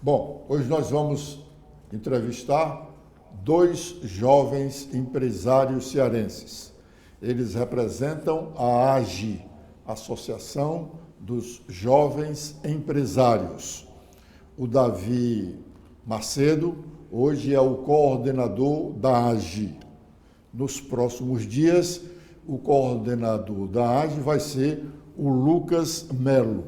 Bom, hoje nós vamos entrevistar dois jovens empresários cearenses. Eles representam a AGE, Associação dos Jovens Empresários. O Davi Macedo hoje é o coordenador da AGE. Nos próximos dias, o coordenador da AGE vai ser o Lucas Melo.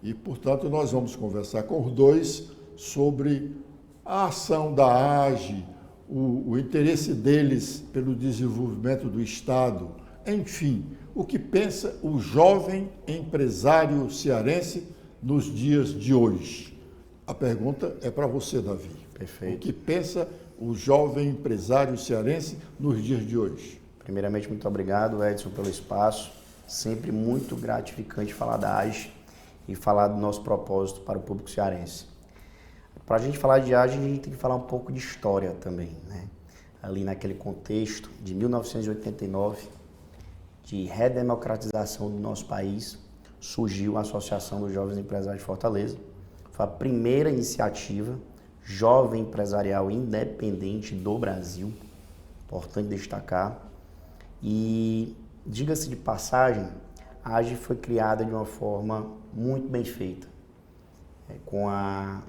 E, portanto, nós vamos conversar com os dois sobre a ação da AGE, o interesse deles pelo desenvolvimento do Estado, enfim, o que pensa o jovem empresário cearense nos dias de hoje. A pergunta é para você, Davi. Perfeito. O que pensa o jovem empresário cearense nos dias de hoje? Primeiramente, muito obrigado, Edson, pelo espaço. Sempre muito gratificante falar da AGE e falar do nosso propósito para o público cearense. Para a gente falar de AGE, a gente tem que falar um pouco de história também, né? Ali naquele contexto de 1989, de redemocratização do nosso país, surgiu a Associação dos Jovens Empresários de Fortaleza. Foi a primeira iniciativa jovem empresarial independente do Brasil, importante destacar. E, diga-se de passagem, a AGE foi criada de uma forma muito bem feita, com a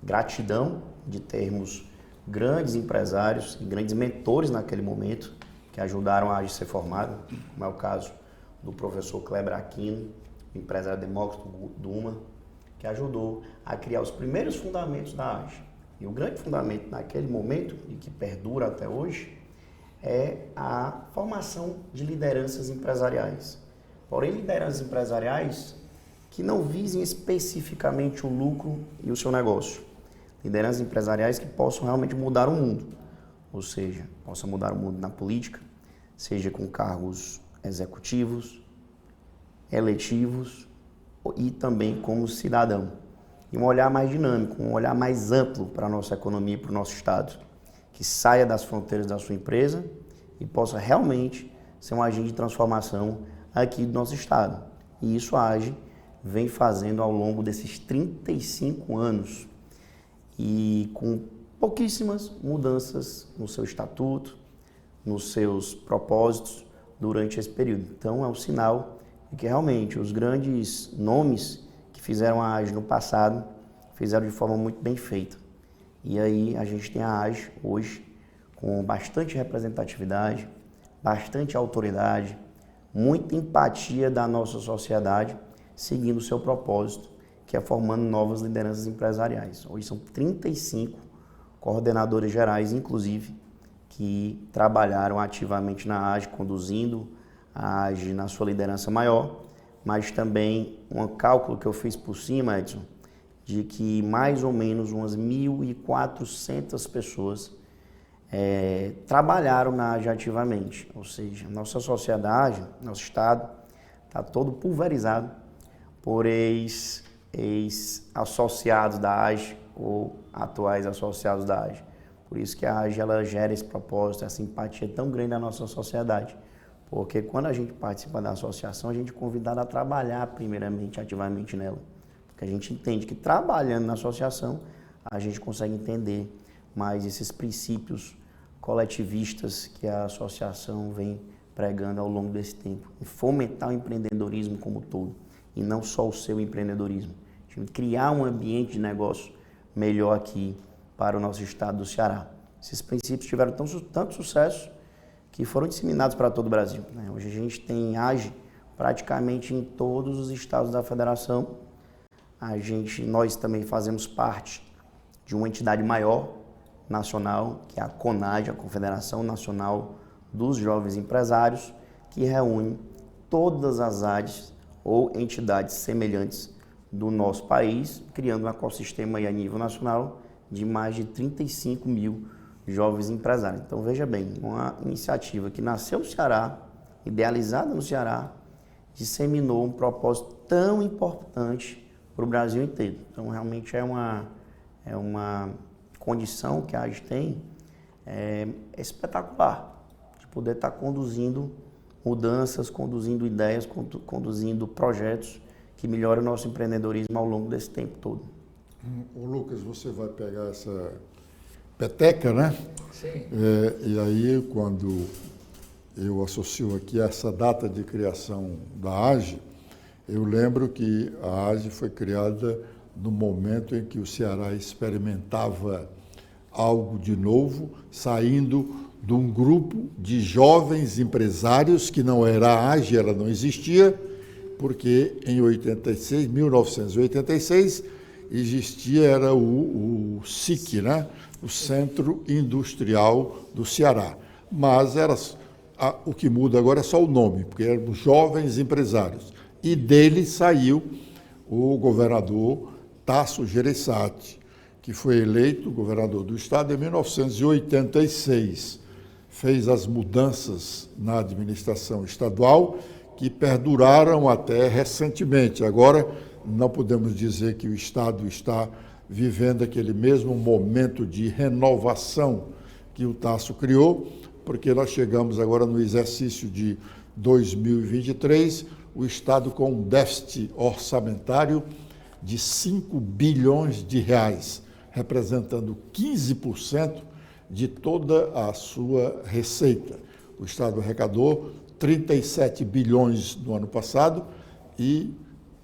gratidão de termos grandes empresários e grandes mentores naquele momento que ajudaram a AGE a ser formada, como é o caso do professor Kleber Aquino, o empresário Demócrito Duma, que ajudou a criar os primeiros fundamentos da AGE. E o grande fundamento naquele momento, e que perdura até hoje, é a formação de lideranças empresariais. Porém, lideranças empresariais que não visem especificamente o lucro e o seu negócio. Lideranças empresariais que possam realmente mudar o mundo. Ou seja, possam mudar o mundo na política, seja com cargos executivos, eletivos e também como cidadão. E um olhar mais dinâmico, um olhar mais amplo para a nossa economia e para o nosso Estado. Que saia das fronteiras da sua empresa e possa realmente ser um agente de transformação aqui do nosso Estado. E isso a AGE vem fazendo ao longo desses 35 anos e com pouquíssimas mudanças no seu estatuto, nos seus propósitos durante esse período. Então é um sinal de que realmente os grandes nomes que fizeram a AGE no passado fizeram de forma muito bem feita. E aí a gente tem a AGE hoje com bastante representatividade, bastante autoridade, muita empatia da nossa sociedade, seguindo o seu propósito, que é formando novas lideranças empresariais. Hoje são 35 coordenadores gerais, inclusive, que trabalharam ativamente na AGE, conduzindo a AGE na sua liderança maior, mas também um cálculo que eu fiz por cima, Edson, de que mais ou menos umas 1.400 pessoas trabalharam na AGE ativamente. Ou seja, nossa sociedade, nosso Estado, está todo pulverizado por ex-associados da AGE ou atuais associados da AGE. Por isso que a AGE ela gera esse propósito, essa empatia tão grande na nossa sociedade. Porque quando a gente participa da associação, a gente é convidado a trabalhar primeiramente, ativamente nela. Porque a gente entende que trabalhando na associação, a gente consegue entender mais esses princípios coletivistas que a associação vem pregando ao longo desse tempo. E fomentar o empreendedorismo como um todo, e não só o seu empreendedorismo. A gente criar um ambiente de negócio melhor aqui para o nosso estado do Ceará. Esses princípios tiveram tanto sucesso que foram disseminados para todo o Brasil, né? Hoje a gente tem AGE praticamente em todos os estados da federação. Nós também fazemos parte de uma entidade maior nacional, que é a CONAGE, a Confederação Nacional dos Jovens Empresários, que reúne todas as AGEs ou entidades semelhantes do nosso país, criando um ecossistema aí a nível nacional de mais de 35 mil jovens empresários. Então veja bem, uma iniciativa que nasceu no Ceará, idealizada no Ceará, disseminou um propósito tão importante para o Brasil inteiro. Então realmente é uma condição que a AGE tem espetacular, de poder estar conduzindo mudanças, conduzindo ideias, conduzindo projetos que melhoram o nosso empreendedorismo ao longo desse tempo todo. O Lucas, você vai pegar essa peteca, né? Sim. E aí, quando eu associo aqui essa data de criação da AGE, eu lembro que a AGE foi criada no momento em que o Ceará experimentava algo de novo, saindo de um grupo de jovens empresários, que não era a AGE, ela não existia, porque em 1986, era o SIC, né? O Centro Industrial do Ceará. Mas o que muda agora é só o nome, porque eram jovens empresários. E dele saiu o governador Tasso Gereissati, que foi eleito governador do estado em 1986. Fez as mudanças na administração estadual que perduraram até recentemente. Agora, não podemos dizer que o estado está vivendo aquele mesmo momento de renovação que o Tasso criou, porque nós chegamos agora no exercício de 2023, o estado com um déficit orçamentário de 5 bilhões de reais, representando 15% de toda a sua receita. O estado arrecadou 37 bilhões no ano passado e,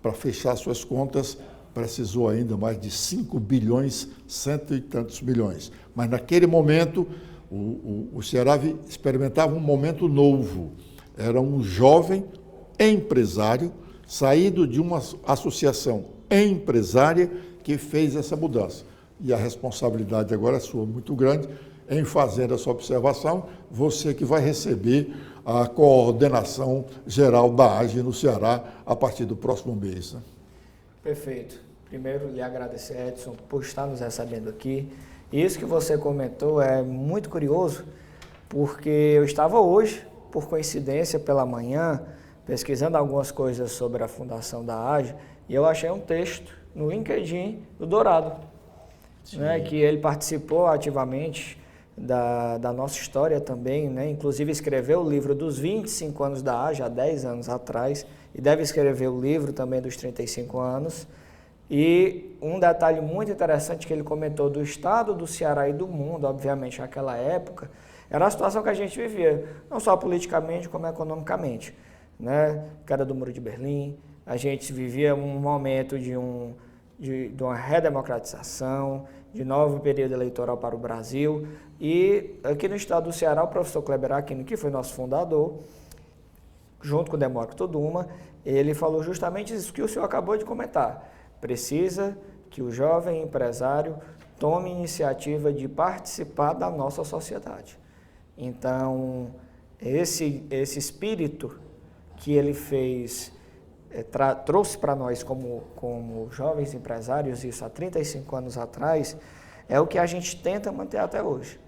para fechar suas contas, precisou ainda mais de 5 bilhões, cento e tantos milhões. Mas naquele momento, o Ceará experimentava um momento novo. Era um jovem empresário saído de uma associação empresária que fez essa mudança. E a responsabilidade agora é sua, muito grande, em fazer essa observação, você que vai receber a coordenação geral da AGE no Ceará a partir do próximo mês. Né? Perfeito. Primeiro, lhe agradecer, Edson, por estar nos recebendo aqui. Isso que você comentou é muito curioso, porque eu estava hoje, por coincidência, pela manhã, pesquisando algumas coisas sobre a fundação da AGE, e eu achei um texto no LinkedIn do Dourado, né, que ele participou ativamente da nossa história também, né? Inclusive escreveu o livro dos 25 anos da AGE, há 10 anos atrás, e deve escrever o livro também dos 35 anos. E um detalhe muito interessante que ele comentou do estado do Ceará e do mundo, obviamente, naquela época, era a situação que a gente vivia, não só politicamente, como economicamente, né? Queda do Muro de Berlim, a gente vivia um momento de uma redemocratização, de novo período eleitoral para o Brasil. E aqui no estado do Ceará, o professor Kleber Aquino, que foi nosso fundador, junto com o Demócrito Duma, ele falou justamente isso que o senhor acabou de comentar. Precisa que o jovem empresário tome iniciativa de participar da nossa sociedade. Então, esse espírito que ele fez, trouxe para nós como jovens empresários, isso há 35 anos atrás, é o que a gente tenta manter até hoje.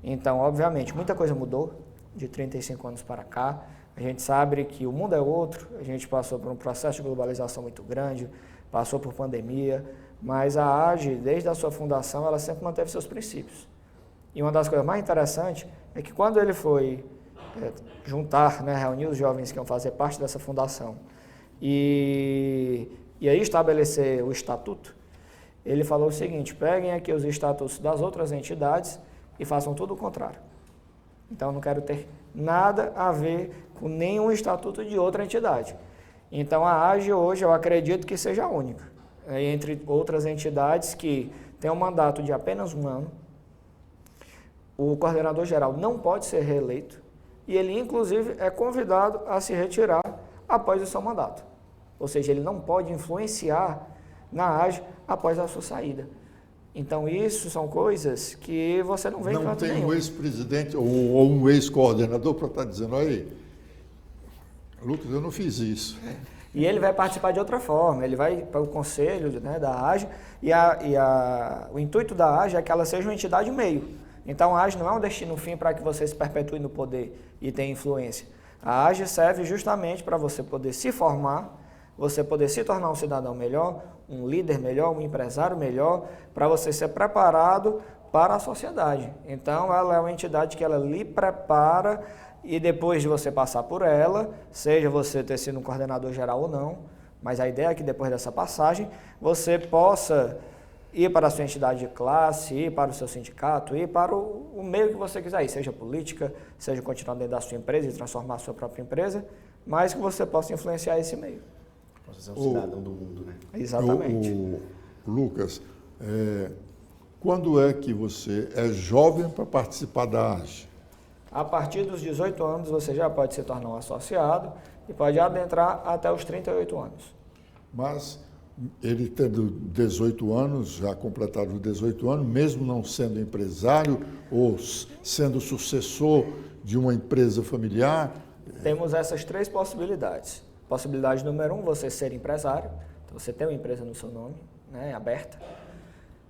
Então, obviamente, muita coisa mudou de 35 anos para cá. A gente sabe que o mundo é outro, a gente passou por um processo de globalização muito grande, passou por pandemia, mas a AGE, desde a sua fundação, ela sempre manteve seus princípios. E uma das coisas mais interessantes é que quando ele foi juntar, né, reunir os jovens que iam fazer parte dessa fundação e aí estabelecer o estatuto, ele falou o seguinte: peguem aqui os estatutos das outras entidades e façam tudo o contrário. Então, eu não quero ter nada a ver com nenhum estatuto de outra entidade. Então, a AGE hoje, eu acredito que seja a única, entre outras entidades que tem um mandato de apenas 1 ano. O coordenador geral não pode ser reeleito e ele, inclusive, é convidado a se retirar após o seu mandato. Ou seja, ele não pode influenciar na AGE após a sua saída. Então, isso são coisas que você não vê em canto nenhum. Não tem um ex-presidente ou um ex-coordenador para estar dizendo: aí, Lucas, eu não fiz isso. E ele vai participar de outra forma, ele vai para o conselho, né, da AGE, o intuito da AGE é que ela seja uma entidade meio. Então, a AGE não é um destino fim para que você se perpetue no poder e tenha influência. A AGE serve justamente para você poder se formar, você poder se tornar um cidadão melhor, um líder melhor, um empresário melhor, para você ser preparado para a sociedade. Então, ela é uma entidade que ela lhe prepara e depois de você passar por ela, seja você ter sido um coordenador geral ou não, mas a ideia é que depois dessa passagem, você possa ir para a sua entidade de classe, ir para o seu sindicato, ir para o meio que você quiser ir, seja política, seja continuar dentro da sua empresa e transformar a sua própria empresa, mas que você possa influenciar esse meio. Possa ser um cidadão do mundo, né? Exatamente. Lucas, quando é que você é jovem para participar da AGE? A partir dos 18 anos você já pode se tornar um associado e pode adentrar até os 38 anos. Mas ele tendo 18 anos, já completado 18 anos, mesmo não sendo empresário ou sendo sucessor de uma empresa familiar? Temos essas 3 possibilidades. Possibilidade número 1, você ser empresário, então você tem uma empresa no seu nome, né, aberta.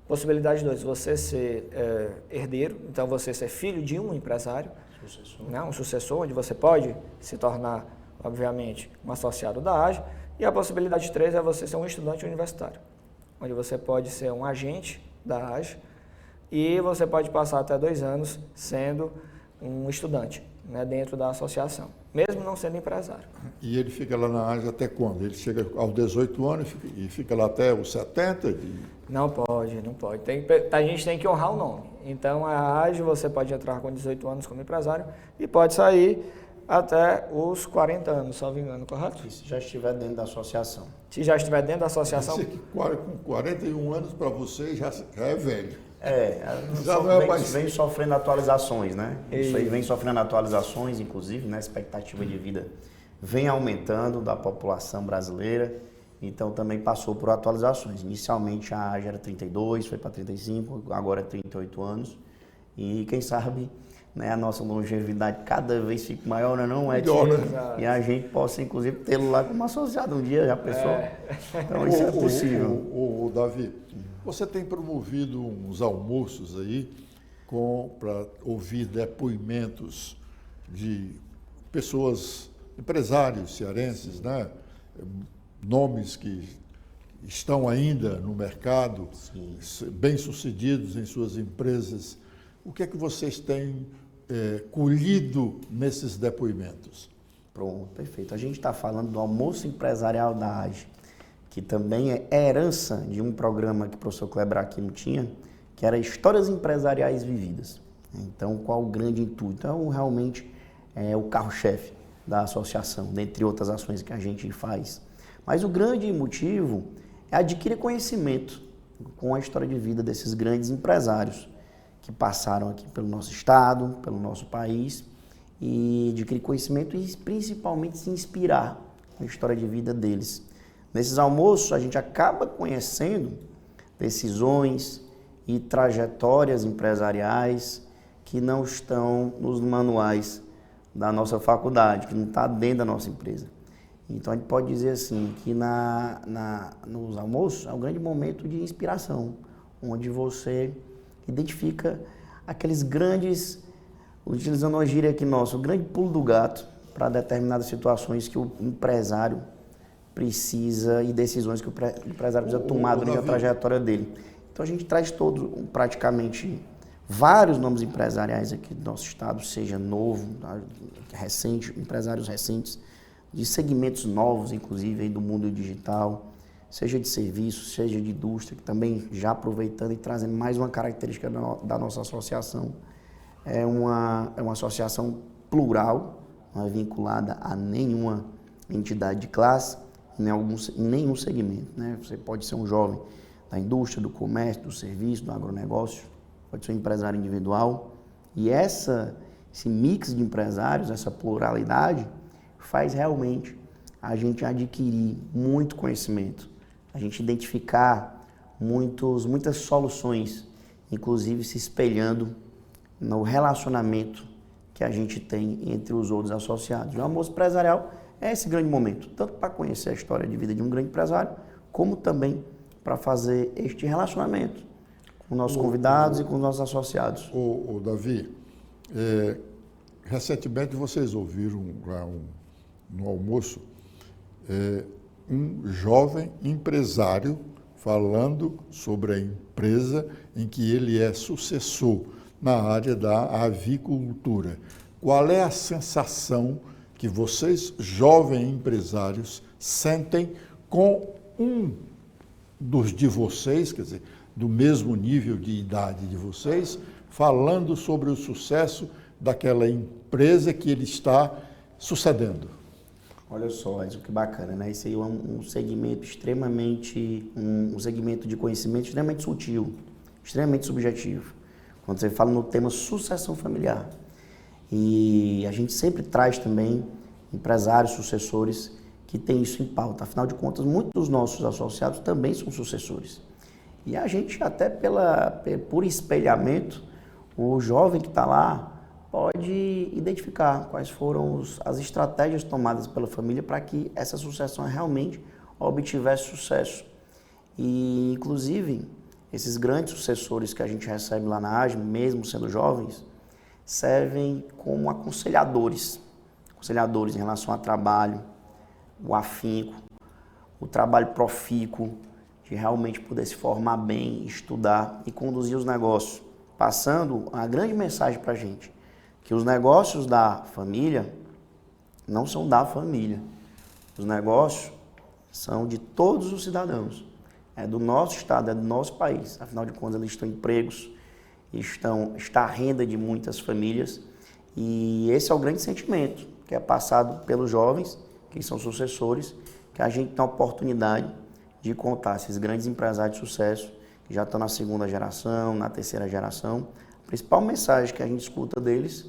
Possibilidade 2, você ser herdeiro, então você ser filho de um empresário, né, um sucessor, onde você pode se tornar, obviamente, um associado da AGE. E a possibilidade 3 é você ser um estudante universitário, onde você pode ser um agente da AGE e você pode passar até 2 anos sendo um estudante, né, dentro da associação, mesmo não sendo empresário. E ele fica lá na AGE até quando? Ele chega aos 18 anos e fica lá até os 70? Não pode. A gente tem que honrar o nome. Então, a AGE você pode entrar com 18 anos como empresário e pode sair até os 40 anos, salvo engano, correto? E se já estiver dentro da associação? Se já estiver dentro da associação... Você que com 41 anos para você já é velho. Vem sofrendo atualizações, né? Isso aí vem sofrendo atualizações, inclusive, né? A expectativa de vida vem aumentando da população brasileira, então também passou por atualizações. Inicialmente a AGE era 32, foi para 35, agora é 38 anos. E quem sabe, né, a nossa longevidade cada vez fica maior, não é, Edson? Né? E a gente possa, inclusive, tê-lo lá como associado um dia, já pensou? Então isso é possível. Davi, você tem promovido uns almoços aí para ouvir depoimentos de pessoas, empresários cearenses, né? Nomes que estão ainda no mercado, bem-sucedidos em suas empresas. O que é que vocês têm colhido nesses depoimentos? Pronto, perfeito. A gente está falando do almoço empresarial da AGE, que também é herança de um programa que o professor Kleber Aquino tinha, que era Histórias Empresariais Vividas. Então, qual o grande intuito? Então, realmente é o carro-chefe da associação, dentre outras ações que a gente faz. Mas o grande motivo é adquirir conhecimento com a história de vida desses grandes empresários que passaram aqui pelo nosso estado, pelo nosso país, e adquirir conhecimento e principalmente se inspirar com a história de vida deles. Nesses almoços a gente acaba conhecendo decisões e trajetórias empresariais que não estão nos manuais da nossa faculdade, que não está dentro da nossa empresa. Então a gente pode dizer assim que nos almoços é um grande momento de inspiração, onde você identifica aqueles grandes, utilizando uma gíria aqui nossa, o grande pulo do gato para determinadas situações que o empresário precisa e decisões que o empresário precisa tomar durante a trajetória dele. Então a gente traz praticamente vários nomes empresariais aqui do nosso estado, seja novo, recente, empresários recentes, de segmentos novos, inclusive aí do mundo digital, seja de serviço, seja de indústria, que também já aproveitando e trazendo mais uma característica da nossa associação. É uma associação plural, não é vinculada a nenhuma entidade de classe, em nenhum segmento, né? Você pode ser um jovem da indústria, do comércio, do serviço, do agronegócio, pode ser um empresário individual. E esse mix de empresários, essa pluralidade, faz realmente a gente adquirir muito conhecimento, a gente identificar muitas soluções, inclusive se espelhando no relacionamento que a gente tem entre os outros associados. O almoço empresarial é esse grande momento, tanto para conhecer a história de vida de um grande empresário, como também para fazer este relacionamento com nossos convidados e com os nossos associados. Davi, recentemente vocês ouviram no almoço um jovem empresário falando sobre a empresa em que ele é sucessor na área da avicultura. Qual é a sensação que vocês, jovens empresários, sentem com um de vocês, quer dizer, do mesmo nível de idade de vocês, falando sobre o sucesso daquela empresa que ele está sucedendo. Olha só, isso que bacana, né? Esse aí é um segmento extremamente, um segmento de conhecimento extremamente sutil, extremamente subjetivo. Quando você fala no tema sucessão familiar. E a gente sempre traz também empresários, sucessores, que têm isso em pauta. Afinal de contas, muitos dos nossos associados também são sucessores. E a gente, até por espelhamento, o jovem que está lá pode identificar quais foram as estratégias tomadas pela família para que essa sucessão realmente obtivesse sucesso. E, inclusive, esses grandes sucessores que a gente recebe lá na AGE, mesmo sendo jovens, servem como aconselhadores em relação ao trabalho, o afinco, o trabalho profícuo, de realmente poder se formar bem, estudar e conduzir os negócios, passando a grande mensagem para a gente, que os negócios da família não são da família, os negócios são de todos os cidadãos, é do nosso estado, é do nosso país, afinal de contas eles estão empregos, está a renda de muitas famílias e esse é o grande sentimento que é passado pelos jovens, que são sucessores, que a gente tem a oportunidade de contar esses grandes empresários de sucesso, que já estão na segunda geração, na terceira geração. A principal mensagem que a gente escuta deles,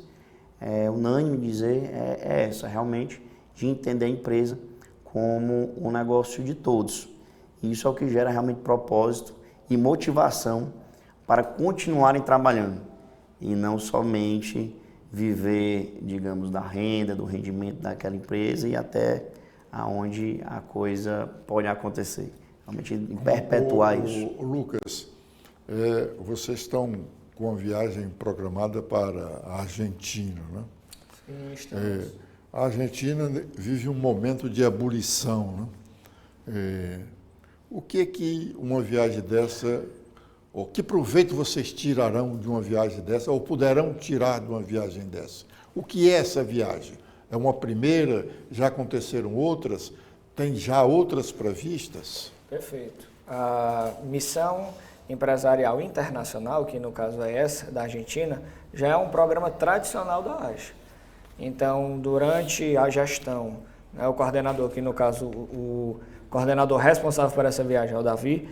é unânime dizer, é essa, realmente, de entender a empresa como um negócio de todos. E isso é o que gera realmente propósito e motivação para continuarem trabalhando e não somente viver, digamos, da renda, do rendimento daquela empresa e até aonde a coisa pode acontecer. Realmente perpetuar isso. Lucas, vocês estão com uma viagem programada para a Argentina, né? Sim, estamos. A Argentina vive um momento de ebulição, né? O que uma viagem dessa, ou que proveito vocês tirarão de uma viagem dessa, ou poderão tirar de uma viagem dessa? O que é essa viagem? É uma primeira? Já aconteceram outras? Tem já outras previstas? Perfeito. A missão empresarial internacional, que no caso é essa, da Argentina, já é um programa tradicional da AGE. Então, durante a gestão, né, o coordenador, que no caso o coordenador responsável por essa viagem é o Davi,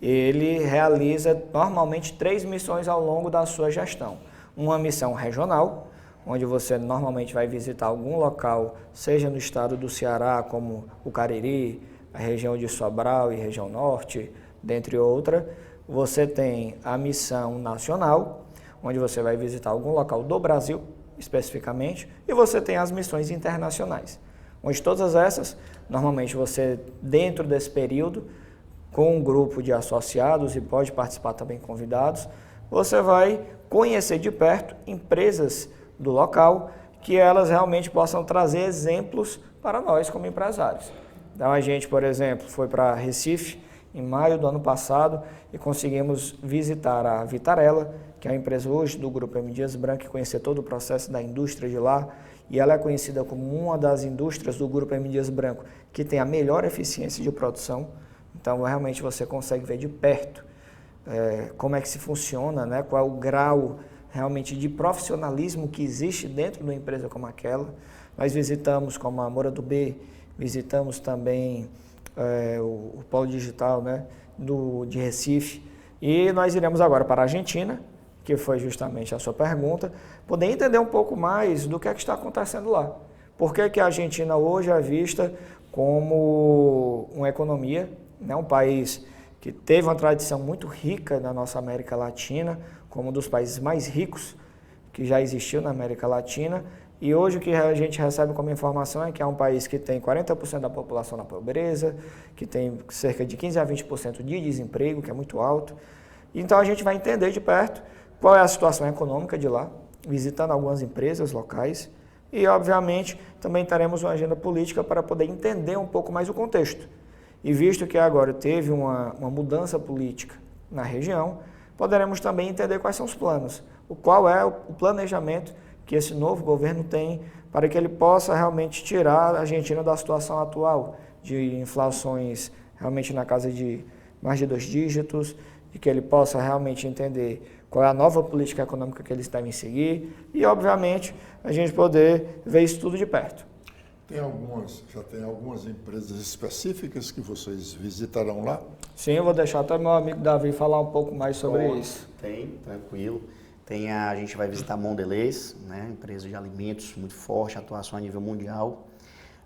ele realiza normalmente 3 missões ao longo da sua gestão. Uma missão regional, onde você normalmente vai visitar algum local, seja no estado do Ceará, como o Cariri, a região de Sobral e região norte, dentre outras. Você tem a missão nacional, onde você vai visitar algum local do Brasil, especificamente, e você tem as missões internacionais, onde todas essas, normalmente você, dentro desse período, com um grupo de associados, e pode participar também convidados, você vai conhecer de perto empresas do local, que elas realmente possam trazer exemplos para nós como empresários. Então a gente, por exemplo, foi para Recife em maio do ano passado e conseguimos visitar a Vitarella, que é a empresa hoje do Grupo M. Dias Branco, e conhecer todo o processo da indústria de lá. E ela é conhecida como uma das indústrias do Grupo M. Dias Branco que tem a melhor eficiência de produção. Então realmente você consegue ver de perto como é que se funciona, né? Qual é o grau realmente de profissionalismo que existe dentro de uma empresa como aquela. Nós visitamos como a Moura do B, visitamos também o Polo Digital, né, de Recife, e nós iremos agora para a Argentina, que foi justamente a sua pergunta, poder entender um pouco mais do que é que está acontecendo lá. Por que a Argentina hoje é vista como uma economia, né, um país que teve uma tradição muito rica na nossa América Latina, como um dos países mais ricos que já existiu na América Latina, e hoje o que a gente recebe como informação é que é um país que tem 40% da população na pobreza, que tem cerca de 15% a 20% de desemprego, que é muito alto. Então a gente vai entender de perto qual é a situação econômica de lá, visitando algumas empresas locais e, obviamente, também teremos uma agenda política para poder entender um pouco mais o contexto. E visto que agora teve uma mudança política na região, poderemos também entender quais são os planos, qual é o planejamento que esse novo governo tem para que ele possa realmente tirar a Argentina da situação atual de inflações realmente na casa de mais de 2 dígitos, e que ele possa realmente entender qual é a nova política econômica que eles devem seguir e, obviamente, a gente poder ver isso tudo de perto. Já tem algumas empresas específicas que vocês visitarão lá? Sim, eu vou deixar até meu amigo Davi falar um pouco mais sobre isso. Tem, tranquilo. A gente vai visitar a Mondelez, né, empresa de alimentos muito forte, atuação a nível mundial.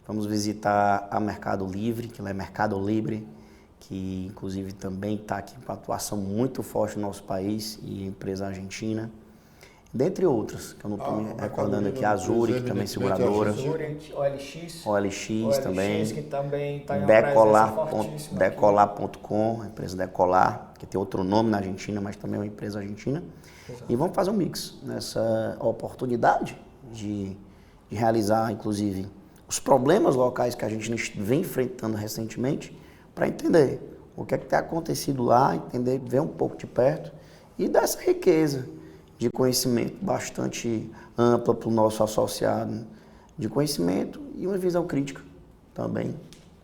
Vamos visitar a Mercado Livre, que ela é Mercado Libre, que inclusive também está aqui com atuação muito forte no nosso país, e empresa argentina. Dentre outras, que eu não estou me recordando aqui, a Zurich, também seguradora. Zurich, OLX também. Que também está em uma presença fortíssima. Decolar.com, a empresa Decolar, que tem outro nome na Argentina, mas também é uma empresa argentina. Exato. E vamos fazer um mix nessa oportunidade de realizar, inclusive, os problemas locais que a gente vem enfrentando recentemente, para entender o que é que tem acontecido lá, entender, ver um pouco de perto e dessa riqueza de conhecimento bastante ampla para o nosso associado, de conhecimento e uma visão crítica também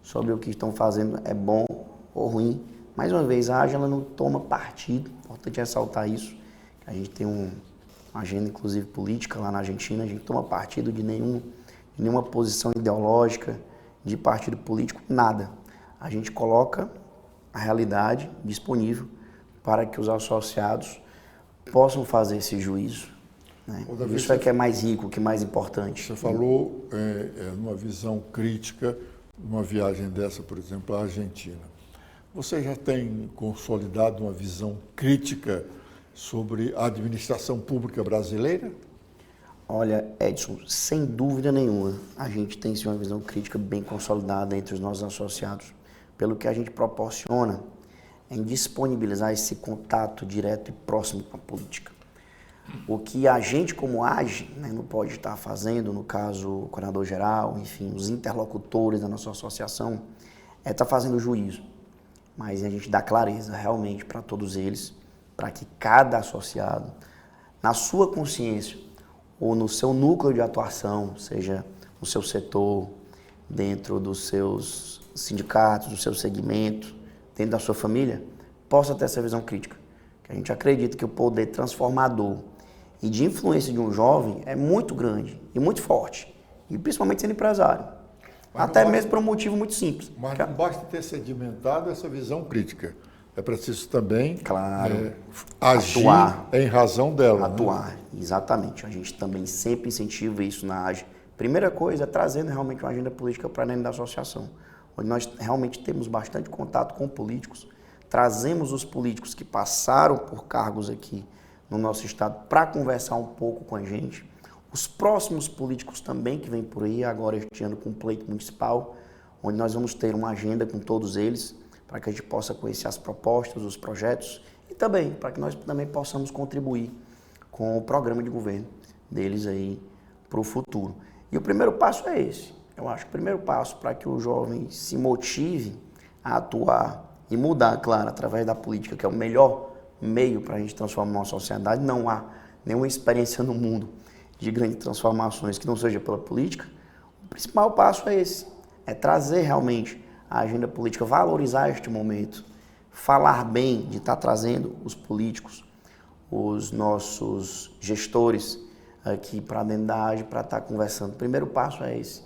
sobre o que estão fazendo, é bom ou ruim. Mais uma vez, a AGE ela não toma partido, importante ressaltar isso, a gente tem uma agenda inclusive política lá na Argentina, a gente toma partido de nenhuma posição ideológica, de partido político, nada. A gente coloca a realidade disponível para que os associados possam fazer esse juízo. Né? Davi, isso é que é mais rico, que é mais importante. Você falou numa visão crítica, numa viagem dessa, por exemplo, à Argentina. Você já tem consolidado uma visão crítica sobre a administração pública brasileira? Olha, Edson, sem dúvida nenhuma, a gente tem sim uma visão crítica bem consolidada entre os nossos associados, pelo que a gente proporciona em disponibilizar esse contato direto e próximo com a política. O que a gente, como AGE, né, não pode estar fazendo, no caso o coordenador-geral, enfim, os interlocutores da nossa associação, é estar fazendo juízo. Mas a gente dá clareza realmente para todos eles, para que cada associado, na sua consciência ou no seu núcleo de atuação, seja no seu setor, dentro dos seus sindicatos, do seu segmento, dentro da sua família, possa ter essa visão crítica. Que a gente acredita que o poder transformador e de influência de um jovem é muito grande e muito forte, e principalmente sendo empresário. Até mesmo por um motivo muito simples. Mas não basta ter sedimentado essa visão crítica. É preciso também agir atuar, em razão dela. Atuar, né? Exatamente. A gente também sempre incentiva isso na AGE. Primeira coisa é trazendo realmente uma agenda política para dentro da associação, onde nós realmente temos bastante contato com políticos, trazemos os políticos que passaram por cargos aqui no nosso estado para conversar um pouco com a gente, os próximos políticos também que vêm por aí, agora este ano com o pleito municipal, onde nós vamos ter uma agenda com todos eles, para que a gente possa conhecer as propostas, os projetos e também para que nós também possamos contribuir com o programa de governo deles aí para o futuro. E o primeiro passo é esse. Eu acho que o primeiro passo para que o jovem se motive a atuar e mudar, claro, através da política, que é o melhor meio para a gente transformar uma sociedade, não há nenhuma experiência no mundo de grandes transformações que não seja pela política. O principal passo é esse, é trazer realmente a agenda política, valorizar este momento, falar bem de estar trazendo os políticos, os nossos gestores aqui para dentro da AGE para estar conversando. O primeiro passo é esse.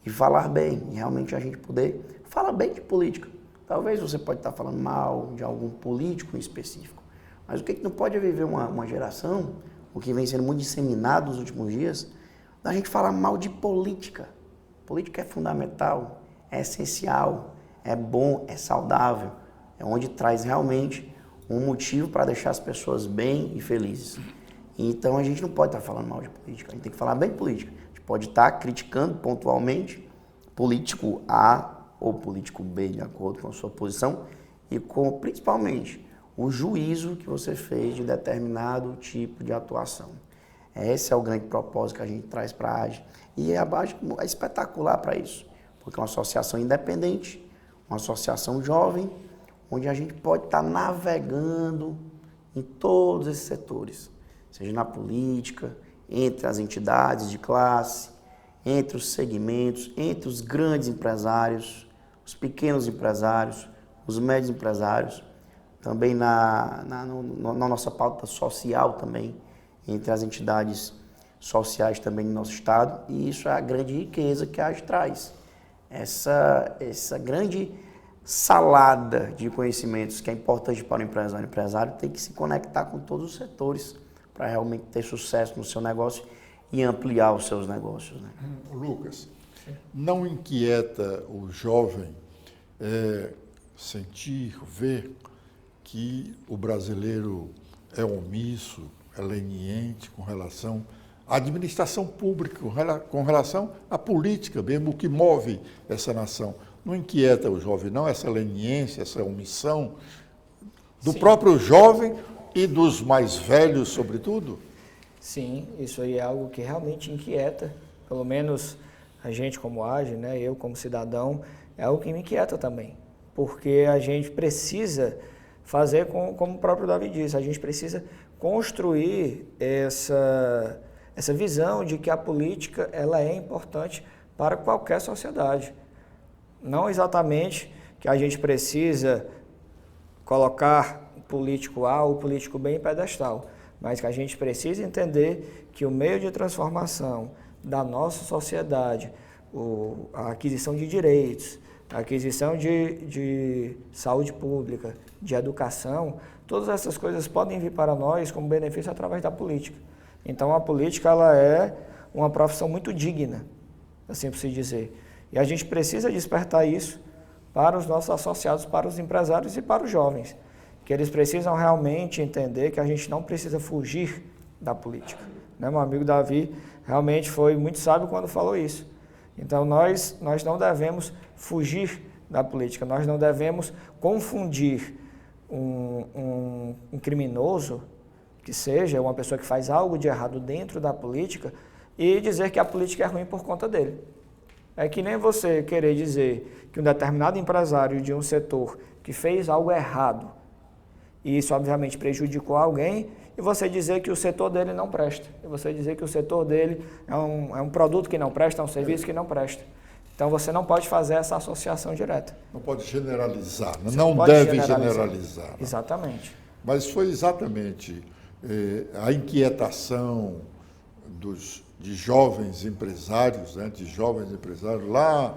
E falar bem, e realmente a gente poder falar bem de política. Talvez você pode estar falando mal de algum político em específico, mas o que não pode é viver uma geração, o que vem sendo muito disseminado nos últimos dias, da gente falar mal de política. Política é fundamental, é essencial, é bom, é saudável, é onde traz realmente um motivo para deixar as pessoas bem e felizes. Então a gente não pode estar falando mal de política, a gente tem que falar bem de política. A gente pode estar criticando pontualmente político A ou político B, de acordo com a sua posição, e com principalmente o juízo que você fez de determinado tipo de atuação. Esse é o grande propósito que a gente traz para a AGE. E a AGE é espetacular para isso, porque é uma associação independente, uma associação jovem, onde a gente pode estar navegando em todos esses setores, seja na política, entre as entidades de classe, entre os segmentos, entre os grandes empresários, os pequenos empresários, os médios empresários, também na nossa pauta social também, entre as entidades sociais também do nosso estado, e isso é a grande riqueza que a AGE traz. Essa grande salada de conhecimentos que é importante para o empresário. O empresário tem que se conectar com todos os setores para realmente ter sucesso no seu negócio e ampliar os seus negócios, né? Lucas, não inquieta o jovem sentir, ver que o brasileiro é omisso, é leniente com relação à administração pública, com relação à política mesmo, o que move essa nação? Não inquieta o jovem, não, essa leniência, essa omissão do próprio jovem e dos mais velhos, sobretudo? Sim, isso aí é algo que realmente inquieta, pelo menos a gente como AGE, né, eu como cidadão, é algo que me inquieta também, porque a gente precisa fazer como o próprio Davi disse, a gente precisa construir essa visão de que a política ela é importante para qualquer sociedade. Não exatamente que a gente precisa colocar o político A ou o político B em pedestal, mas que a gente precisa entender que o meio de transformação da nossa sociedade, a aquisição de direitos, a aquisição de saúde pública, de educação, todas essas coisas podem vir para nós como benefício através da política. Então, a política ela é uma profissão muito digna, assim por se dizer. E a gente precisa despertar isso para os nossos associados, para os empresários e para os jovens, que eles precisam realmente entender que a gente não precisa fugir da política. Né? Meu amigo Davi realmente foi muito sábio quando falou isso. Então, nós não devemos fugir da política, nós não devemos confundir um criminoso, que seja uma pessoa que faz algo de errado dentro da política, e dizer que a política é ruim por conta dele. É que nem você querer dizer que um determinado empresário de um setor que fez algo errado, e isso obviamente prejudicou alguém, e você dizer que o setor dele não presta. E você dizer que o setor dele é um produto que não presta, é um serviço que não presta. Então você não pode fazer essa associação direta. Não pode generalizar, não deve generalizar. Né? Exatamente. Mas foi exatamente a inquietação de jovens empresários, né, lá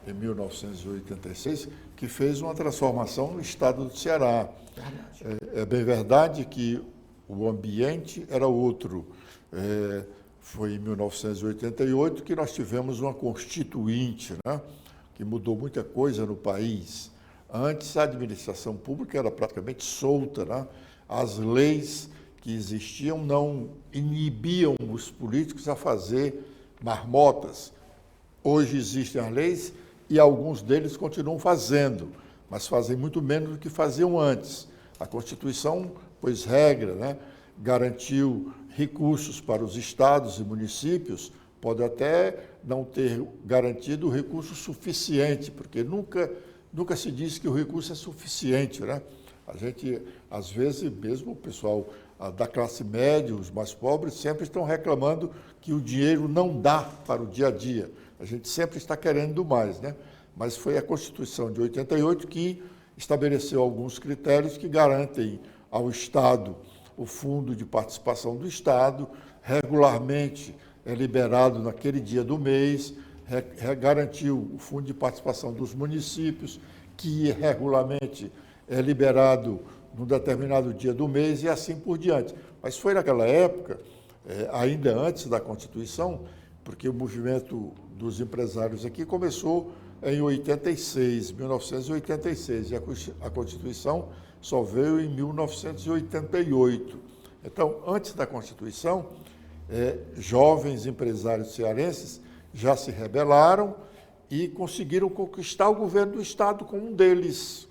em 1986, que fez uma transformação no estado do Ceará. É bem verdade que o ambiente era outro. Foi em 1988 que nós tivemos uma constituinte, né, que mudou muita coisa no país. Antes, a administração pública era praticamente solta, né? As leis que existiam não inibiam os políticos a fazer marmotas. Hoje existem as leis e alguns deles continuam fazendo, mas fazem muito menos do que faziam antes. A Constituição pôs regra, né? Garantiu recursos para os estados e municípios, pode até não ter garantido o recurso suficiente, porque nunca se diz que o recurso é suficiente, né? A gente, às vezes, mesmo o pessoal da classe média, os mais pobres, sempre estão reclamando que o dinheiro não dá para o dia a dia. A gente sempre está querendo mais, né? Mas foi a Constituição de 88 que estabeleceu alguns critérios que garantem ao Estado o fundo de participação do Estado, regularmente é liberado naquele dia do mês, garantiu o fundo de participação dos municípios, que regularmente é liberado num determinado dia do mês e assim por diante. Mas foi naquela época, ainda antes da Constituição, porque o movimento dos empresários aqui começou em 1986, e a Constituição só veio em 1988. Então, antes da Constituição, jovens empresários cearenses já se rebelaram e conseguiram conquistar o governo do Estado com um deles.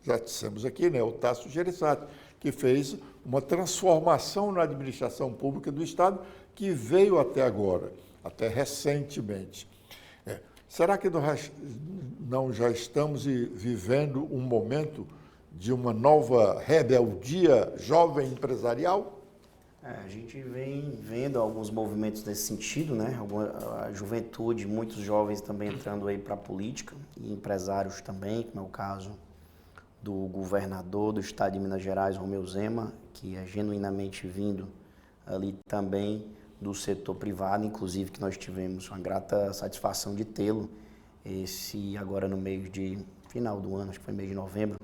Já dissemos aqui, né, o Tasso Gereissati, que fez uma transformação na administração pública do Estado que veio até agora, até recentemente. Será que nós não já estamos vivendo um momento de uma nova rebeldia jovem empresarial? A gente vem vendo alguns movimentos nesse sentido, né? A juventude, muitos jovens também entrando aí para a política, e empresários também, como é o caso do governador do estado de Minas Gerais, Romeu Zema, que é genuinamente vindo ali também do setor privado, inclusive que nós tivemos uma grata satisfação de tê-lo agora no final do ano, acho que foi mês de novembro.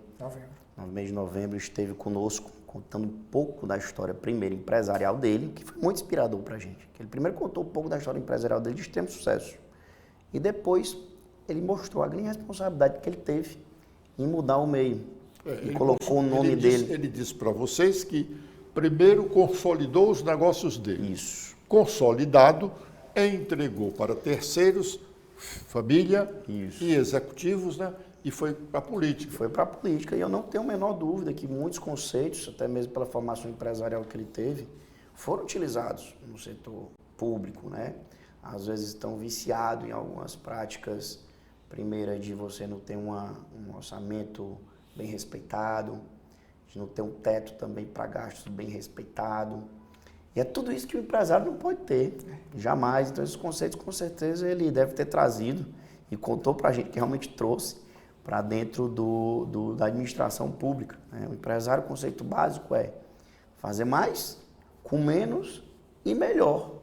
No mês de novembro esteve conosco, contando um pouco da história, primeiro, empresarial dele, que foi muito inspirador para a gente. Ele primeiro contou um pouco da história empresarial dele de extremo sucesso. E depois ele mostrou a grande responsabilidade que ele teve em mudar o meio. E colocou o nome dele. Ele disse para vocês que primeiro consolidou os negócios dele. Isso. Consolidado, entregou para terceiros, família Isso. e executivos, né? E foi para a política. Foi para a política. E eu não tenho a menor dúvida que muitos conceitos, até mesmo pela formação empresarial que ele teve, foram utilizados no setor público, né? Às vezes estão viciados em algumas práticas. Primeira, de você não ter um orçamento bem respeitado, de não ter um teto também para gastos bem respeitado. E é tudo isso que o empresário não pode ter, jamais. Então, esses conceitos, com certeza, ele deve ter trazido e contou para a gente que realmente trouxe para dentro da administração pública, né? O empresário, o conceito básico é fazer mais, com menos e melhor.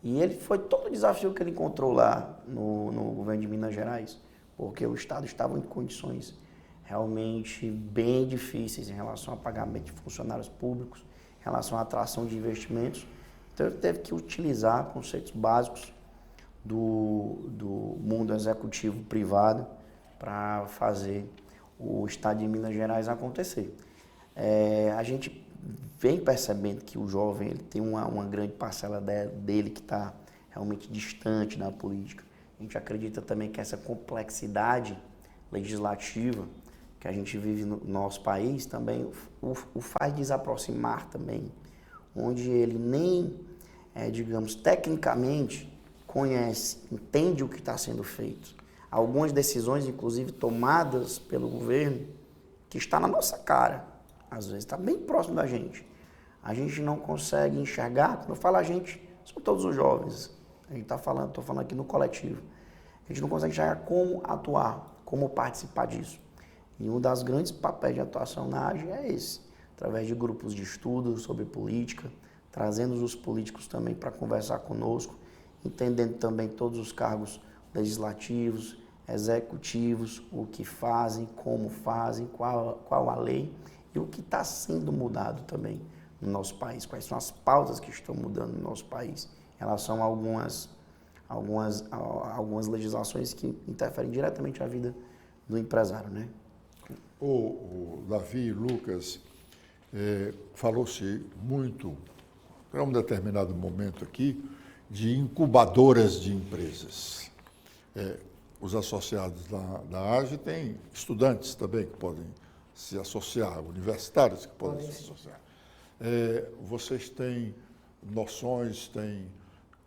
E ele foi todo o desafio que ele encontrou lá no governo de Minas Gerais, porque o Estado estava em condições realmente bem difíceis em relação a pagamento de funcionários públicos, em relação à atração de investimentos. Então ele teve que utilizar conceitos básicos do mundo executivo privado para fazer o Estado de Minas Gerais acontecer. A gente vem percebendo que o jovem ele tem uma grande parcela dele que está realmente distante da política. A gente acredita também que essa complexidade legislativa que a gente vive no nosso país também o faz desaproximar também, onde ele nem, digamos, tecnicamente conhece, entende o que está sendo feito. Algumas decisões, inclusive, tomadas pelo governo, que está na nossa cara, às vezes está bem próximo da gente. A gente não consegue enxergar, quando eu falo a gente, são todos os jovens. A gente estou falando aqui no coletivo. A gente não consegue enxergar como atuar, como participar disso. E um dos grandes papéis de atuação na AGE é esse, através de grupos de estudo sobre política, trazendo os políticos também para conversar conosco, entendendo também todos os cargos legislativos, executivos, o que fazem, como fazem, qual a lei e o que está sendo mudado também no nosso país, quais são as pautas que estão mudando no nosso país em relação a algumas legislações que interferem diretamente na vida do empresário, né? O Davi e Lucas, falou-se muito, em um determinado momento aqui, de incubadoras de empresas. Os associados da AGE têm estudantes também que podem se associar, universitários que podem se associar. Vocês têm noções, têm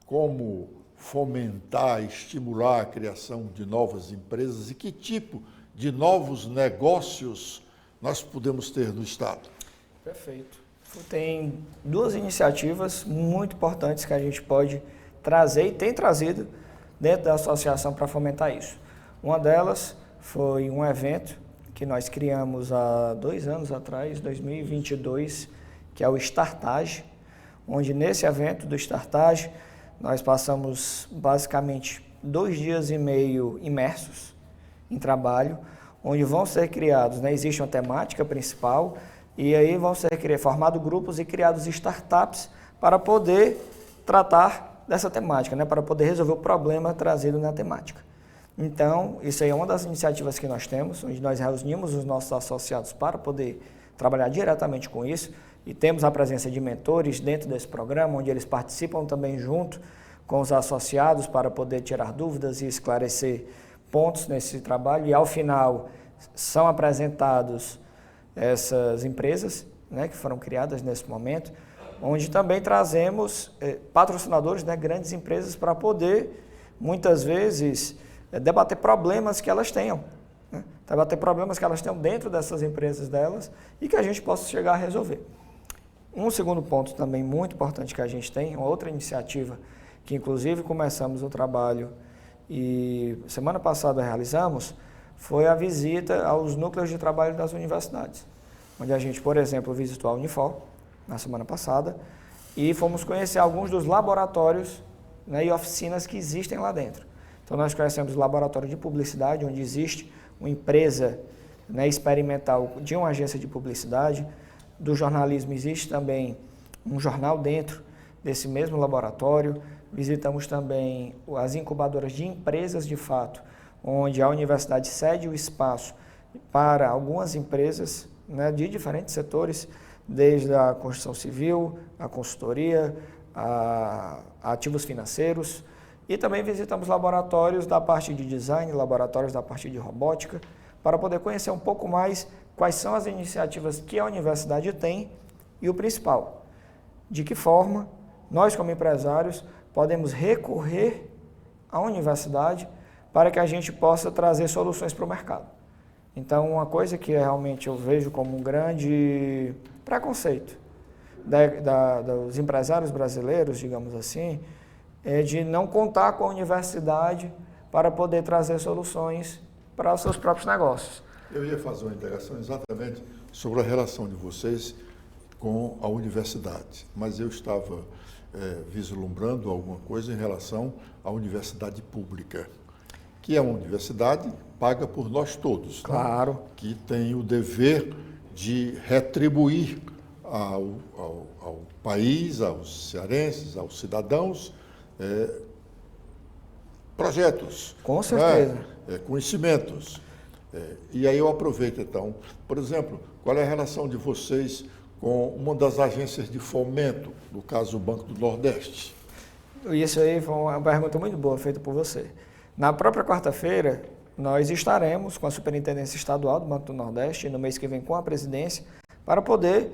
como fomentar, estimular a criação de novas empresas e que tipo de novos negócios nós podemos ter no Estado? Perfeito. Tem duas iniciativas muito importantes que a gente pode trazer e tem trazido dentro da associação para fomentar isso. Uma delas foi um evento que nós criamos há 2 anos atrás, 2022, que é o Startage, onde nesse evento do Startage nós passamos basicamente 2 dias e meio imersos em trabalho, onde vão ser criados, né, existe uma temática principal, e aí vão ser formados grupos e criados startups para poder tratar dessa temática, né, para poder resolver o problema trazido na temática. Então, isso aí é uma das iniciativas que nós temos, onde nós reunimos os nossos associados para poder trabalhar diretamente com isso, e temos a presença de mentores dentro desse programa, onde eles participam também junto com os associados para poder tirar dúvidas e esclarecer pontos nesse trabalho, e ao final são apresentados essas empresas, né, que foram criadas nesse momento, onde também trazemos patrocinadores, né, grandes empresas, para poder, muitas vezes, debater problemas que elas tenham, né, debater problemas que elas tenham dentro dessas empresas delas e que a gente possa chegar a resolver. Um segundo ponto também muito importante que a gente tem, uma outra iniciativa que inclusive começamos o trabalho e semana passada realizamos, foi a visita aos núcleos de trabalho das universidades, onde a gente, por exemplo, visitou a Unifor na semana passada e fomos conhecer alguns dos laboratórios, né, e oficinas que existem lá dentro. Então nós conhecemos o laboratório de publicidade, onde existe uma empresa, né, experimental de uma agência de publicidade. Do jornalismo existe também um jornal dentro desse mesmo laboratório. Visitamos também as incubadoras de empresas de fato, onde a universidade cede o espaço para algumas empresas, né, de diferentes setores, desde a construção civil, a consultoria, a ativos financeiros, e também visitamos laboratórios da parte de design, laboratórios da parte de robótica, para poder conhecer um pouco mais quais são as iniciativas que a universidade tem e o principal, de que forma nós como empresários podemos recorrer à universidade para que a gente possa trazer soluções para o mercado. Então, uma coisa que realmente eu vejo como um grande preconceito dos empresários brasileiros, digamos assim, é de não contar com a universidade para poder trazer soluções para os seus próprios negócios. Eu ia fazer uma indagação exatamente sobre a relação de vocês com a universidade, mas eu estava vislumbrando alguma coisa em relação à universidade pública, que é uma universidade paga por nós todos. Claro. Né? Que tem o dever de retribuir ao país, aos cearenses, aos cidadãos, projetos. Com certeza. Conhecimentos. E aí eu aproveito então, por exemplo, qual é a relação de vocês com uma das agências de fomento, no caso o Banco do Nordeste? Isso aí foi uma pergunta muito boa feita por você. Na própria quarta-feira, nós estaremos com a Superintendência Estadual do Banco do Nordeste, no mês que vem com a presidência, para poder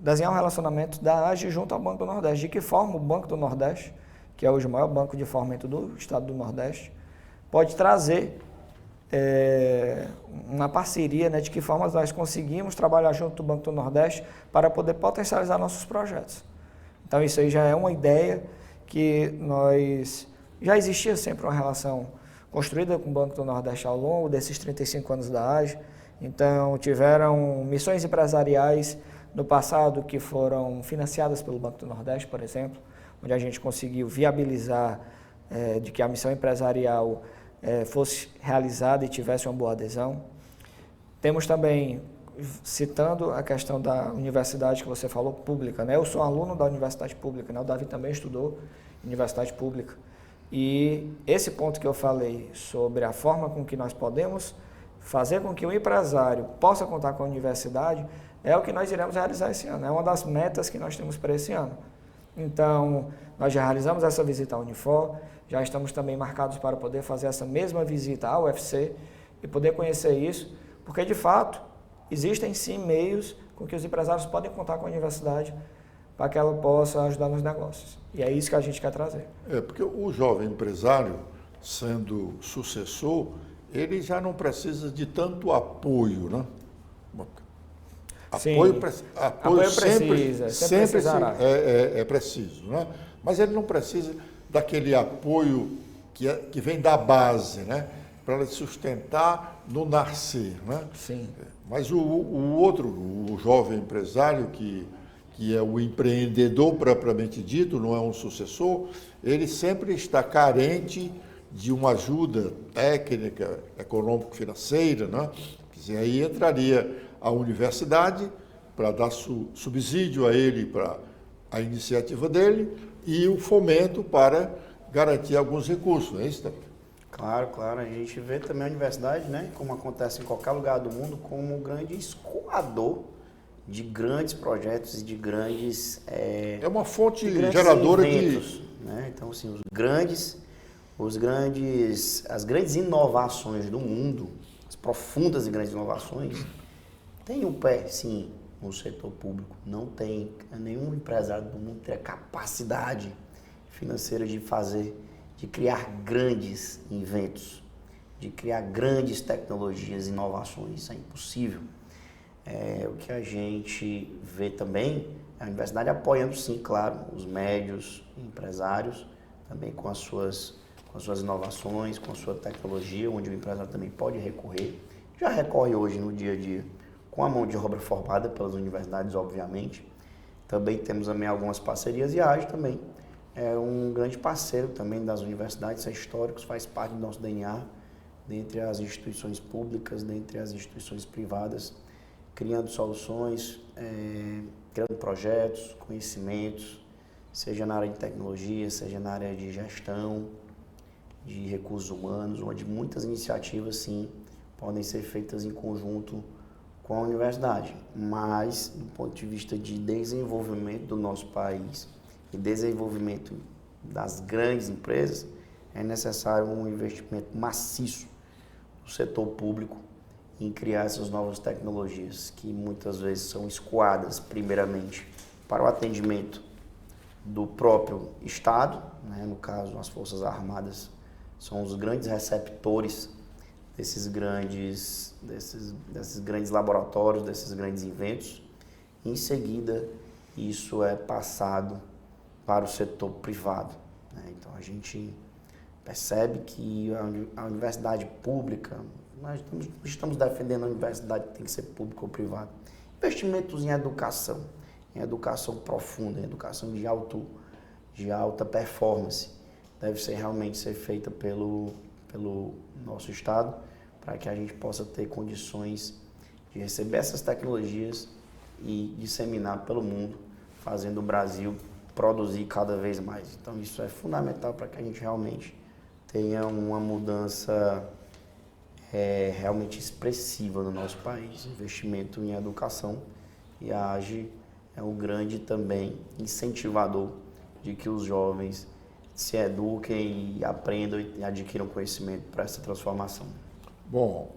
desenhar um relacionamento da AGE junto ao Banco do Nordeste. De que forma o Banco do Nordeste, que é hoje o maior banco de fomento do estado do Nordeste, pode trazer uma parceria, né, de que forma nós conseguimos trabalhar junto do Banco do Nordeste para poder potencializar nossos projetos. Então isso aí já é uma ideia que já existia sempre uma relação construída com o Banco do Nordeste ao longo desses 35 anos da AGE. Então tiveram missões empresariais no passado que foram financiadas pelo Banco do Nordeste, por exemplo, onde a gente conseguiu viabilizar de que a missão empresarial fosse realizada e tivesse uma boa adesão. Temos também, citando a questão da universidade que você falou, pública, né? Eu sou aluno da universidade pública, né? O Davi também estudou em universidade pública. E esse ponto que eu falei sobre a forma com que nós podemos fazer com que o empresário possa contar com a universidade é o que nós iremos realizar esse ano, é uma das metas que nós temos para esse ano. Então, nós já realizamos essa visita à Unifor, já estamos também marcados para poder fazer essa mesma visita ao UFC e poder conhecer isso, porque de fato existem sim meios com que os empresários podem contar com a universidade para que ela possa ajudar nos negócios. E é isso que a gente quer trazer. Porque o jovem empresário, sendo sucessor, ele já não precisa de tanto apoio, né? Apoio sempre é preciso, né? Mas ele não precisa daquele apoio que vem da base, né? Para ele sustentar no nascer, né? Sim. Mas o jovem empresário que é o empreendedor propriamente dito, não é um sucessor, ele sempre está carente de uma ajuda técnica, econômico-financeira, né? Quer dizer, aí entraria a universidade para dar subsídio a ele, para a iniciativa dele, e o fomento para garantir alguns recursos, não é isso, Davi? Claro, claro. A gente vê também a universidade, né, como acontece em qualquer lugar do mundo, como um grande escoador de grandes projetos e de grandes... é uma fonte geradora inventos, né? Então, assim, as grandes inovações do mundo, as profundas e grandes inovações, tem um pé, sim, no setor público. Não tem nenhum empresário do mundo ter a capacidade financeira de criar grandes inventos, de criar grandes tecnologias e inovações. Isso é impossível. O que a gente vê também é a universidade apoiando, sim, claro, os médios empresários, também com as suas com as suas inovações, com a sua tecnologia, onde o empresário também pode recorrer. Já recorre hoje no dia a dia com a mão de obra formada pelas universidades, obviamente. Também temos também algumas parcerias e a AGE também é um grande parceiro também das universidades, é histórico, faz parte do nosso DNA, dentre as instituições públicas, dentre as instituições privadas, criando soluções, criando projetos, conhecimentos, seja na área de tecnologia, seja na área de gestão, de recursos humanos, onde muitas iniciativas, sim, podem ser feitas em conjunto com a universidade. Mas, do ponto de vista de desenvolvimento do nosso país e desenvolvimento das grandes empresas, é necessário um investimento maciço do setor público em criar essas novas tecnologias, que muitas vezes são escoadas, primeiramente, para o atendimento do próprio Estado, né? No caso, as Forças Armadas são os grandes receptores desses grandes laboratórios, desses grandes inventos. Em seguida, isso é passado para o setor privado, né? Então, a gente percebe que a universidade pública, nós estamos defendendo a universidade que tem que ser pública ou privada. Investimentos em educação profunda, em educação de alta performance, deve ser realmente ser feita pelo nosso Estado, para que a gente possa ter condições de receber essas tecnologias e disseminar pelo mundo, fazendo o Brasil produzir cada vez mais. Então isso é fundamental para que a gente realmente tenha uma mudança realmente expressiva no nosso país. Investimento em educação, e a AGE é um grande também incentivador de que os jovens se eduquem e aprendam e adquiram conhecimento para essa transformação. Bom,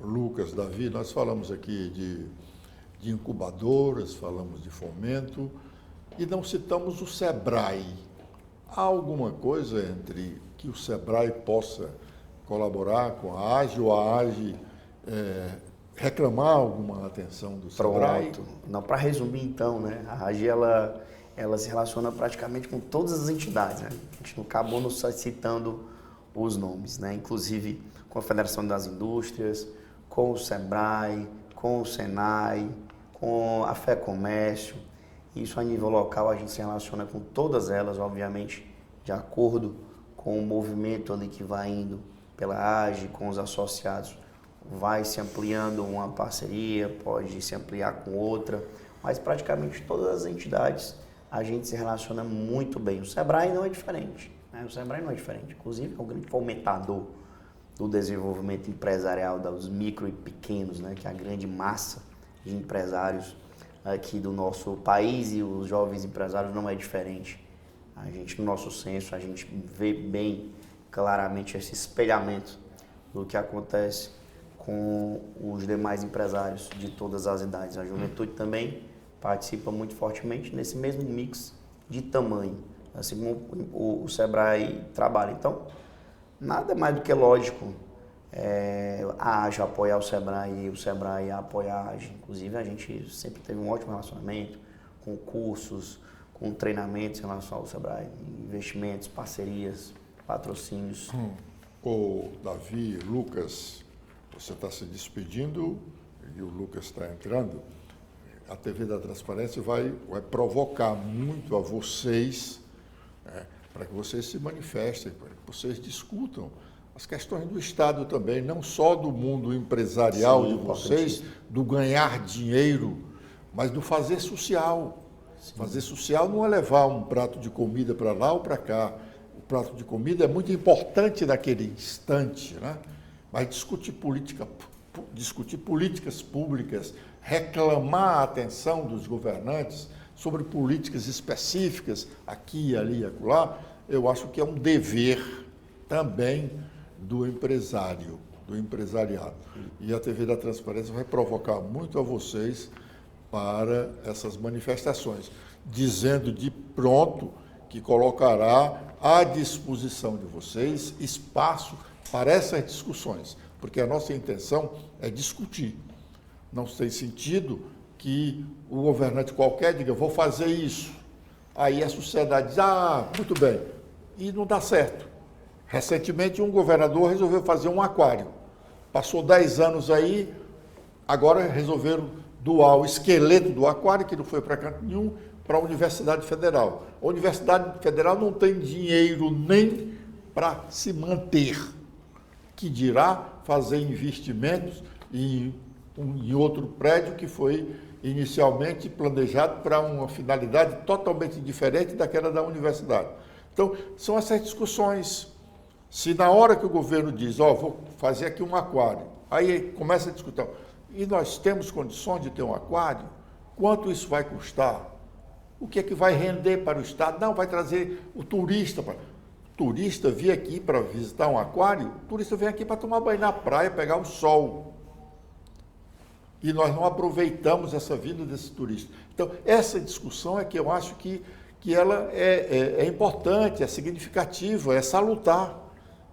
Lucas, Davi, nós falamos aqui de incubadoras, falamos de fomento e não citamos o SEBRAE. Há alguma coisa entre que o SEBRAE possa colaborar com a AGE ou a AGE reclamar alguma atenção do SEBRAE? Pronto. Não, para resumir então, né? A AGE ela se relaciona praticamente com todas as entidades, né? A gente não acabou não só citando os nomes, né? Inclusive com a Federação das Indústrias, com o SEBRAE, com o SENAI, com a FEComércio. Isso a nível local a gente se relaciona com todas elas, obviamente, de acordo com o movimento ali que vai indo pela AGE, com os associados, vai se ampliando uma parceria, pode se ampliar com outra, mas praticamente todas as entidades a gente se relaciona muito bem. O SEBRAE não é diferente, né? O SEBRAE não é diferente, inclusive é um grande fomentador do desenvolvimento empresarial dos micro e pequenos, né? Que é a grande massa de empresários aqui do nosso país, e os jovens empresários não é diferente. A gente, no nosso senso, a gente vê bem claramente esse espelhamento do que acontece com os demais empresários de todas as idades. A juventude também participa muito fortemente nesse mesmo mix de tamanho, assim como o SEBRAE trabalha. Então, nada mais do que lógico a AGE apoiar o SEBRAE e o SEBRAE apoiar a AGE. Inclusive, a gente sempre teve um ótimo relacionamento com cursos, com treinamentos em relação ao SEBRAE, investimentos, parcerias, patrocínios. O Davi, Lucas, você está se despedindo e o Lucas está entrando. A TV da Transparência vai provocar muito a vocês, para que vocês se manifestem, para que vocês discutam as questões do Estado também, não só do mundo empresarial de vocês, do ganhar dinheiro, mas do fazer social. Sim. Fazer social não é levar um prato de comida para lá ou para cá. O prato de comida é muito importante naquele instante, né? Mas discutir políticas públicas, reclamar a atenção dos governantes sobre políticas específicas aqui, ali e acolá, eu acho que é um dever também do empresário, do empresariado. E a TV da Transparência vai provocar muito a vocês para essas manifestações, dizendo de pronto que colocará à disposição de vocês espaço para essas discussões, porque a nossa intenção é discutir. Não tem sentido que o governante qualquer diga, vou fazer isso. Aí a sociedade diz, muito bem, e não dá certo. Recentemente, um governador resolveu fazer um aquário. Passou 10 anos aí, agora resolveram doar o esqueleto do aquário, que não foi para canto nenhum, para a Universidade Federal. A Universidade Federal não tem dinheiro nem para se manter, que dirá fazer investimentos em outro prédio que foi inicialmente planejado para uma finalidade totalmente diferente daquela da universidade. Então, são essas discussões. Se na hora que o governo diz, vou fazer aqui um aquário, aí começa a discutir, e nós temos condições de ter um aquário? Quanto isso vai custar? O que é que vai render para o Estado? Não, vai trazer o turista. O turista vir aqui para visitar um aquário, o turista vem aqui para tomar banho na praia, pegar o sol. E nós não aproveitamos essa vida desse turista. Então, essa discussão é que eu acho que ela é importante, é significativa, é salutar.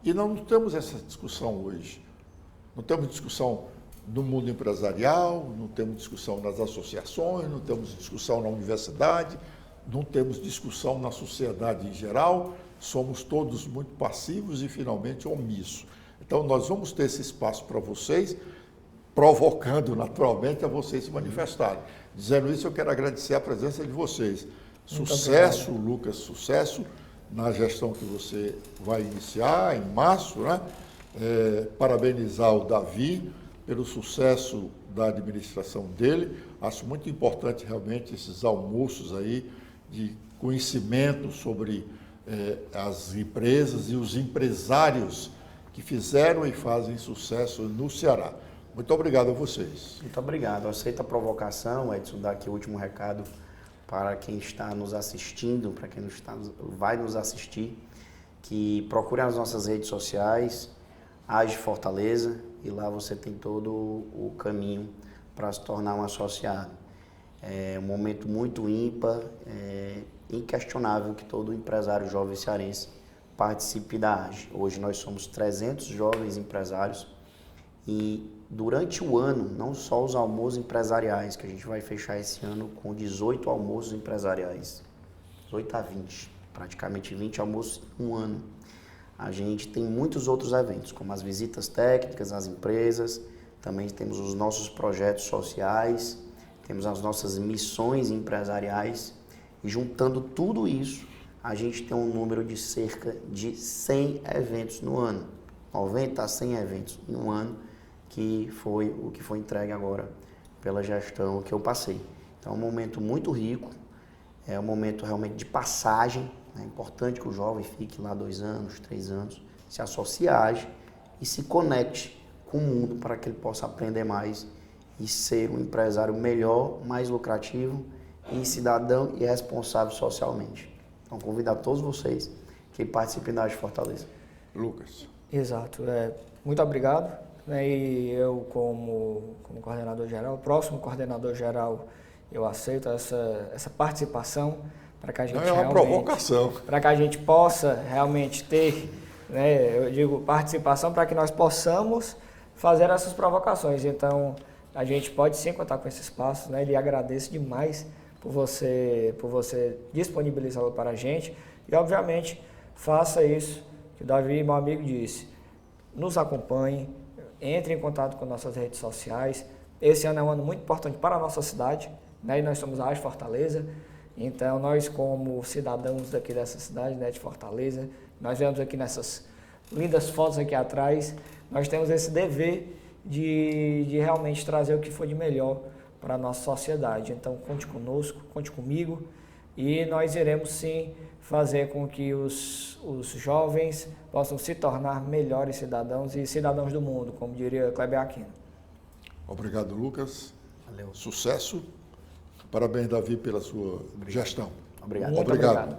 E não temos essa discussão hoje. Não temos discussão no mundo empresarial, não temos discussão nas associações, não temos discussão na universidade, não temos discussão na sociedade em geral. Somos todos muito passivos e finalmente omissos. Então, nós vamos ter esse espaço para vocês, provocando naturalmente a vocês se manifestarem. Dizendo isso, eu quero agradecer a presença de vocês. Muito sucesso, obrigado. Lucas, sucesso na gestão que você vai iniciar em março, né? Parabenizar o Davi pelo sucesso da administração dele. Acho muito importante realmente esses almoços aí de conhecimento sobre as empresas e os empresários que fizeram e fazem sucesso no Ceará. Muito obrigado a vocês. Muito obrigado. Eu aceito a provocação, Edson, dar aqui o último recado para quem está nos assistindo, para quem vai nos assistir, que procure as nossas redes sociais, Age Fortaleza, e lá você tem todo o caminho para se tornar um associado. É um momento muito ímpar, inquestionável que todo empresário jovem cearense participe da Age. Hoje nós somos 300 jovens empresários e durante o ano, não só os almoços empresariais, que a gente vai fechar esse ano com 18 almoços empresariais, 18 a 20, praticamente 20 almoços em um ano. A gente tem muitos outros eventos, como as visitas técnicas às empresas, também temos os nossos projetos sociais, temos as nossas missões empresariais, e juntando tudo isso, a gente tem um número de cerca de 100 eventos no ano, 90 a 100 eventos em um ano, que foi o que foi entregue agora pela gestão que eu passei. Então é um momento muito rico, é um momento realmente de passagem. É importante que o jovem fique lá 2 anos, 3 anos, se associe à Age e se conecte com o mundo para que ele possa aprender mais e ser um empresário melhor, mais lucrativo e cidadão e responsável socialmente. Então convido a todos vocês que participem da Age Fortaleza. Lucas. Exato. Muito obrigado. E eu, como coordenador geral, próximo coordenador geral, eu aceito essa participação para que a gente não é uma provocação. Para que a gente possa realmente ter, eu digo participação para que nós possamos fazer essas provocações. Então, a gente pode sim contar com esse espaço, Ele agradeço demais por você disponibilizá-lo para a gente e, obviamente, faça isso que o Davi, meu amigo, disse. Nos acompanhe, entre em contato com nossas redes sociais. Esse ano é um ano muito importante para a nossa cidade, E nós somos a Age Fortaleza. Então, nós como cidadãos daqui dessa cidade, de Fortaleza, nós vemos aqui nessas lindas fotos aqui atrás, nós temos esse dever de realmente trazer o que for de melhor para a nossa sociedade. Então, conte conosco, conte comigo e nós iremos sim fazer com que os jovens possam se tornar melhores cidadãos e cidadãos do mundo, como diria Kleber Aquino. Obrigado, Lucas. Valeu. Sucesso. Parabéns, Davi, pela sua gestão. Obrigado. Muito obrigado.